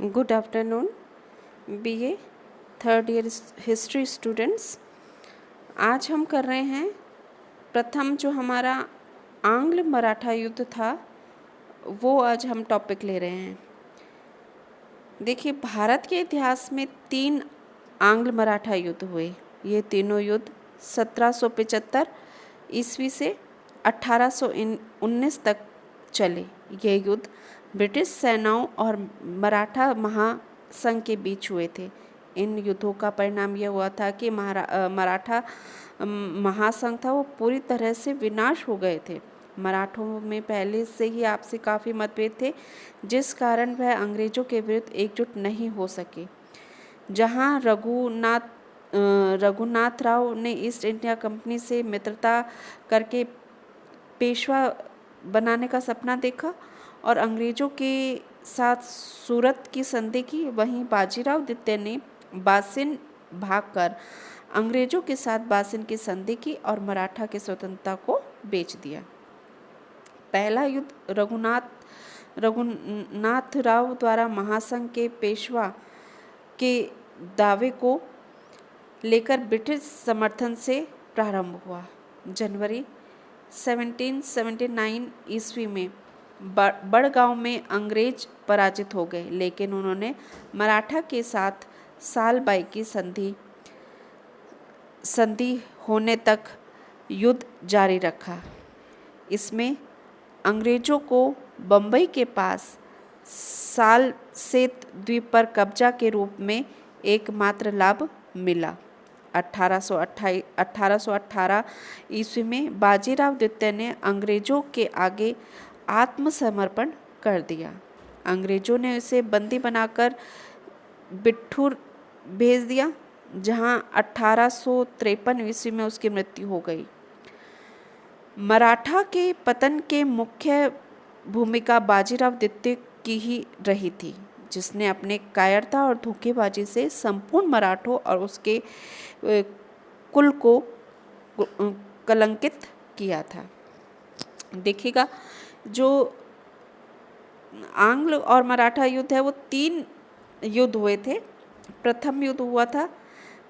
Good afternoon BA third year history students. आज हम कर रहे हैं प्रथम जो हमारा आंग्ल मराठा युद्ध था वो आज हम टॉपिक ले रहे हैं। देखिए, भारत के इतिहास में 3 आंग्ल मराठा युद्ध हुए। ये तीनों युद्ध 1775 ईस्वी से 1819 तक चले। ये युद्ध ब्रिटिश सेनाओं और मराठा महासंघ के बीच हुए थे। इन युद्धों का परिणाम यह हुआ था कि मराठा महासंघ था वो पूरी तरह से विनाश हो गए थे। मराठों में पहले से ही आपसी काफ़ी मतभेद थे, जिस कारण वह अंग्रेज़ों के विरुद्ध एकजुट नहीं हो सके। जहां रघुनाथ राव ने ईस्ट इंडिया कंपनी से मित्रता करके पेशवा बनाने का सपना देखा और अंग्रेज़ों के साथ सूरत की संधि की, वहीं बाजीराव द्वितीय ने बासिन भागकर अंग्रेज़ों के साथ बासिन की संधि की और मराठा की स्वतंत्रता को बेच दिया। पहला युद्ध रघुनाथ राव द्वारा महासंघ के पेशवा के दावे को लेकर ब्रिटिश समर्थन से प्रारंभ हुआ। जनवरी 1779 ईस्वी में बड़गांव में अंग्रेज पराजित हो गए, लेकिन उन्होंने मराठा के साथ साल बाई की संधि होने तक युद्ध जारी रखा। इसमें अंग्रेज़ों को बम्बई के पास सालसेत द्वीप पर कब्जा के रूप में एकमात्र लाभ मिला। 1818 ईस्वी में बाजीराव द्वितीय ने अंग्रेज़ों के आगे आत्मसमर्पण कर दिया। अंग्रेज़ों ने उसे बंदी बनाकर बिठूर भेज दिया, जहां 1853 ईस्वी में उसकी मृत्यु हो गई। मराठा के पतन के मुख्य भूमिका बाजीराव द्वितीय की ही रही थी, जिसने अपने कायरता और धोखेबाजी से संपूर्ण मराठों और उसके कुल को कलंकित किया था। देखिएगा, जो आंग्ल और मराठा युद्ध है वो 3 युद्ध हुए थे। प्रथम युद्ध हुआ था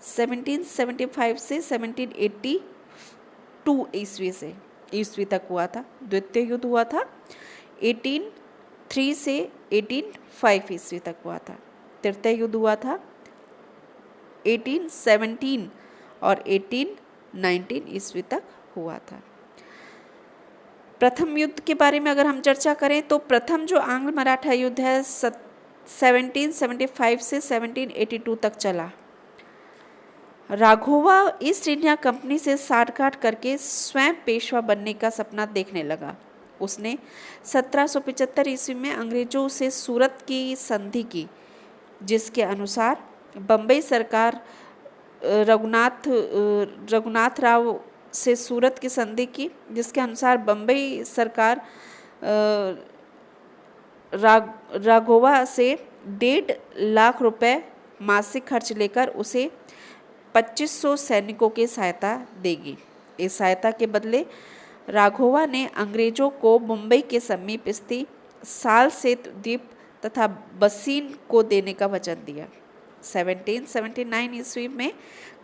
1775 से 1782 ईस्वी तक हुआ था। द्वितीय युद्ध हुआ था 1803 से 1805 ईस्वी तक हुआ था। तृतीय युद्ध हुआ था 1817 और 1819 ईस्वी तक हुआ था। प्रथम युद्ध के बारे में अगर हम चर्चा करें तो प्रथम जो आंग्ल मराठा युद्ध है 1775 से 1782 तक चला। राघोवा ईस्ट इंडिया कंपनी से साठगांठ करके स्वयं पेशवा बनने का सपना देखने लगा। उसने 1775 ईस्वी में अंग्रेजों से सूरत की संधि की, जिसके अनुसार बम्बई सरकार रघुनाथ राव से सूरत की संधि की, जिसके अनुसार बम्बई सरकार राघोवा से 1.5 लाख रुपए मासिक खर्च लेकर उसे 2500 सैनिकों की सहायता देगी। इस सहायता के बदले राघोवा ने अंग्रेजों को मुंबई के समीप स्थित सालसेत द्वीप तथा बसीन को देने का वचन दिया। 1779 ईस्वी में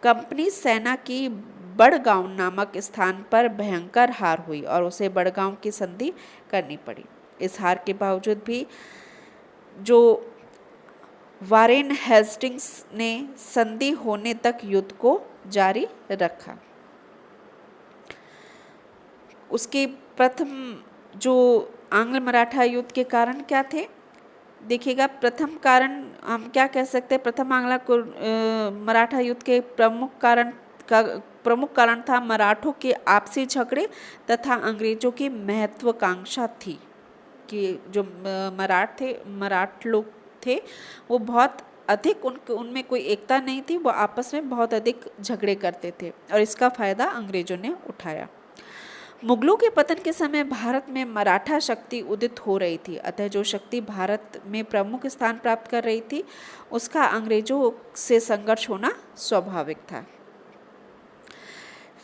कंपनी सेना की बड़गांव नामक स्थान पर भयंकर हार हुई और उसे बड़गांव की संधि करनी पड़ी। इस हार के बावजूद भी जो वारेन हेस्टिंग्स ने संधि होने तक युद्ध को जारी रखा। उसके प्रथम जो आंग्ल मराठा युद्ध के कारण क्या थे, देखिएगा, प्रथम कारण हम क्या कह सकते हैं। प्रथम आंग्ल मराठा युद्ध के प्रमुख कारण था मराठों के आपसी झगड़े तथा अंग्रेजों की महत्वाकांक्षा थी कि जो मराठ लोग थे वो बहुत अधिक, उनमें कोई एकता नहीं थी, वो आपस में बहुत अधिक झगड़े करते थे और इसका फायदा अंग्रेजों ने उठाया। मुगलों के पतन के समय भारत में मराठा शक्ति उदित हो रही थी, अतः जो शक्ति भारत में प्रमुख स्थान प्राप्त कर रही थी उसका अंग्रेजों से संघर्ष होना स्वाभाविक था।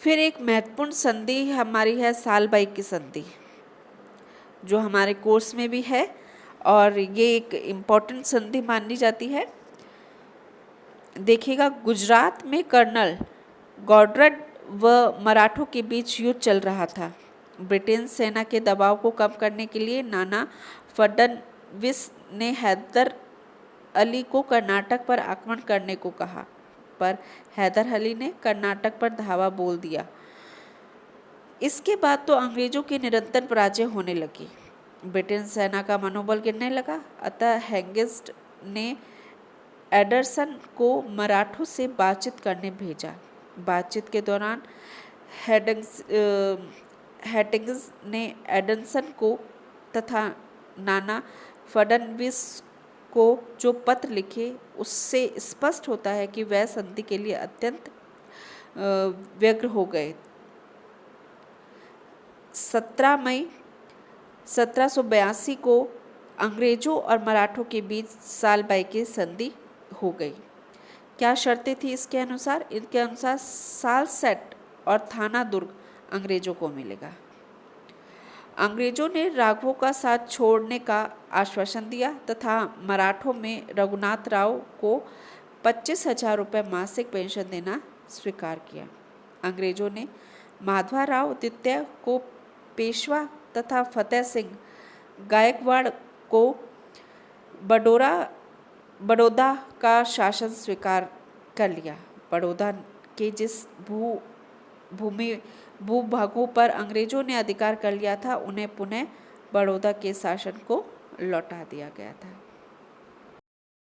फिर एक महत्वपूर्ण संधि हमारी है साल बाई की संधि, जो हमारे कोर्स में भी है और ये एक इम्पॉर्टेंट संधि मानी जाती है। देखिएगा, गुजरात में कर्नल गॉडर्ड व मराठों के बीच युद्ध चल रहा था। ब्रिटेन सेना के दबाव को कम करने के लिए नाना फडणवीस ने हैदर अली को कर्नाटक पर आक्रमण करने को कहा, पर हैदर अली ने कर्नाटक पर धावा बोल दिया। इसके बाद तो अंग्रेजों की निरंतर पराजय होने लगी। ब्रिटेन सेना का मनोबल गिरने लगा। अतः हेंगिस्ट ने एडरसन को मराठों से बातचीत करने भेजा। बातचीत के दौरान हेटिंग्स ने एडरसन को तथा नाना फडणवीस को जो पत्र लिखे, उससे स्पष्ट होता है कि वह संधि के लिए अत्यंत व्यग्र हो गए। 17 मई 1782 को अंग्रेजों और मराठों के बीच सालबाई की संधि हो गई। क्या शर्तें थी इसके अनुसार? इनके अनुसार सालसेट और थाना दुर्ग अंग्रेजों को मिलेगा। अंग्रेजों ने राघवों का साथ छोड़ने का आश्वासन दिया तथा मराठों में रघुनाथ राव को 25,000 रुपये मासिक पेंशन देना स्वीकार किया। अंग्रेजों ने माधवराव द्वितीय को पेशवा तथा फतेह सिंह गायकवाड़ को बड़ौदा का शासन स्वीकार कर लिया। बड़ौदा के जिस भूभागों पर अंग्रेजों ने अधिकार कर लिया था, उन्हें पुनः बड़ौदा के शासन को लौटा दिया गया था।